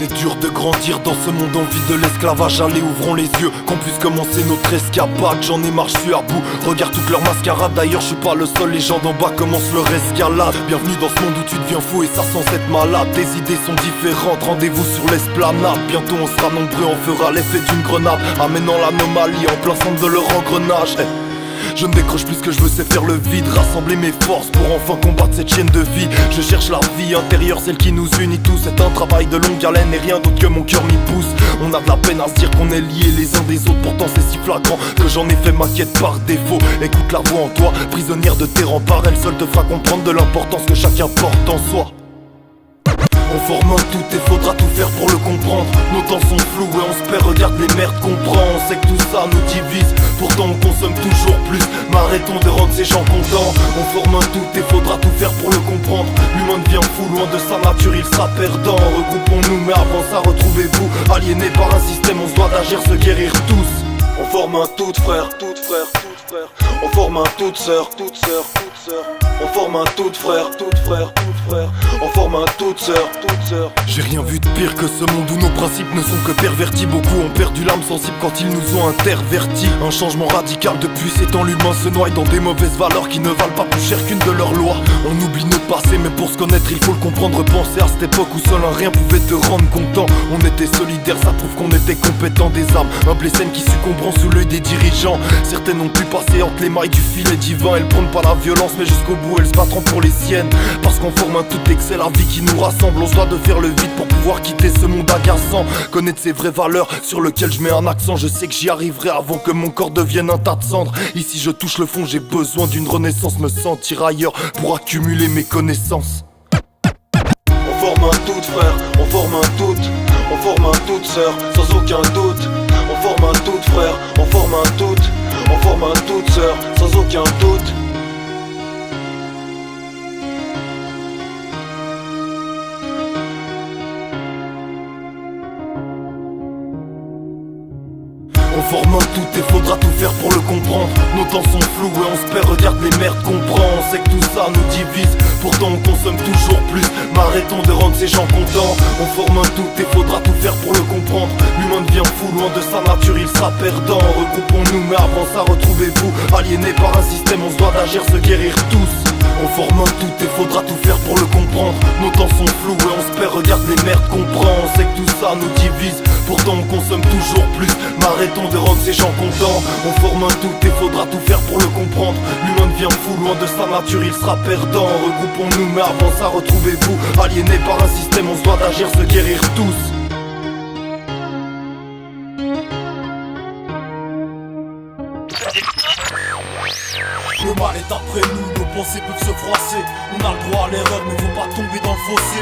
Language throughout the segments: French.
C'est dur de grandir dans ce monde en vie de l'esclavage. Allez, ouvrons les yeux, qu'on puisse commencer notre escapade. J'en ai marre, je suis à bout, regarde toute leur mascarade. D'ailleurs, je suis pas le seul, les gens d'en bas commencent leur escalade. Bienvenue dans ce monde où tu deviens fou et ça sans être malade. Tes idées sont différentes, rendez-vous sur l'esplanade. Bientôt on sera nombreux, on fera l'effet d'une grenade, amenant l'anomalie en plein centre de leur engrenage. Je ne décroche plus ce que je veux, c'est faire le vide, rassembler mes forces pour enfin combattre cette chaîne de vie. Je cherche la vie intérieure, celle qui nous unit tous. C'est un travail de longue haleine et rien d'autre que mon cœur m'y pousse. On a de la peine à se dire qu'on est liés les uns des autres. Pourtant c'est si flagrant que j'en ai fait ma quête par défaut. Écoute la voix en toi, prisonnière de tes remparts. Elle seule te fera comprendre de l'importance que chacun porte en soi. On forme un tout et faudra tout faire pour le comprendre. Nos temps sont flous et on se perd, regarde les merdes qu'on prend. On sait que tout ça nous divise, pourtant on consomme toujours plus. Mais arrêtons de rendre ces gens contents. On forme un tout et faudra tout faire pour le comprendre. L'humain devient fou, loin de sa nature il sera perdant. Regroupons-nous mais avant ça retrouvez-vous. Aliénés par un système on se doit d'agir, se guérir tous. On forme un tout frère, tout frère, tout frère. On forme un tout sœur, toute sœur, toute sœur. On forme un tout frère, tout frère, tout frère. On forme un toute sœur, toute sœur. J'ai rien vu de pire que ce monde où nos principes ne sont que pervertis. Beaucoup ont perdu l'âme sensible quand ils nous ont intervertis. Un changement radical depuis ces temps, l'humain se noie dans des mauvaises valeurs qui ne valent pas plus cher qu'une de leurs lois. On oublie notre passé mais pour se connaître il faut le comprendre. Penser à cette époque où seul un rien pouvait te rendre content. On était solidaires, ça prouve qu'on était compétents. Des âmes, humbles scènes qui succomberont sous l'œil des dirigeants. Certaines ont pu passer entre les mailles du filet divin. Elles prônent pas la violence mais jusqu'au bout elles se battront pour les siennes. Parce qu'on forme un tout et que c'est la vie qui nous rassemble. On se doit de faire le vide pour pouvoir quitter ce monde agaçant. Connaître ses vraies valeurs sur lesquelles je mets un accent. Je sais que j'y arriverai avant que mon corps devienne un tas de cendres. Ici je touche le fond, j'ai besoin d'une renaissance. Me sentir ailleurs pour accumuler mes connaissances. On forme un tout frère, on forme un tout. On forme un tout sœur, sans aucun doute. On forme un tout frère, on forme un tout. On forme un tout sœur, sans aucun doute. On forme un tout et faudra tout faire pour le comprendre. Nos temps sont flous et on se perd, regarde les merdes qu'on prend. On sait que tout ça nous divise, pourtant on consomme toujours plus. Mais arrêtons de rendre ces gens contents. On forme un tout et faudra tout faire pour le comprendre. L'humain devient fou, loin de sa nature il sera perdant. Regroupons-nous mais avant ça retrouvez-vous. Aliénés par un système on se doit d'agir, se guérir tous. On forme un tout et faudra tout faire pour le comprendre. Nos temps sont flous et on se perd, regarde les merdes qu'on prend. On sait que tout ça nous divise, pourtant on consomme toujours plus. Mais arrêtons de rendre ces gens contents. On forme un tout et faudra tout faire pour le comprendre. L'humain devient fou, loin de sa nature il sera perdant. Regroupons-nous mais avant ça retrouvez-vous. Aliénés par un système on se doit d'agir, se guérir tous. Le mal est après nous, nos pensées peuvent se froisser. On a le droit à l'erreur mais faut pas tomber dans le fossé.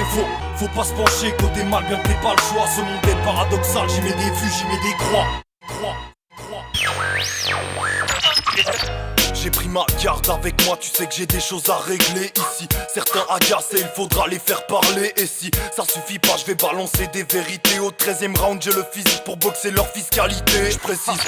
Faut pas se pencher côté mal bien que t'aies pas le choix. Ce monde est paradoxal, j'y mets des vues, j'y mets des croix. J'ai pris ma garde avec moi, tu sais que j'ai des choses à régler ici. Certains agacés, il faudra les faire parler. Et si ça suffit pas, je vais balancer des vérités. Au 13e round, j'ai le physique pour boxer leur fiscalité. Je précise.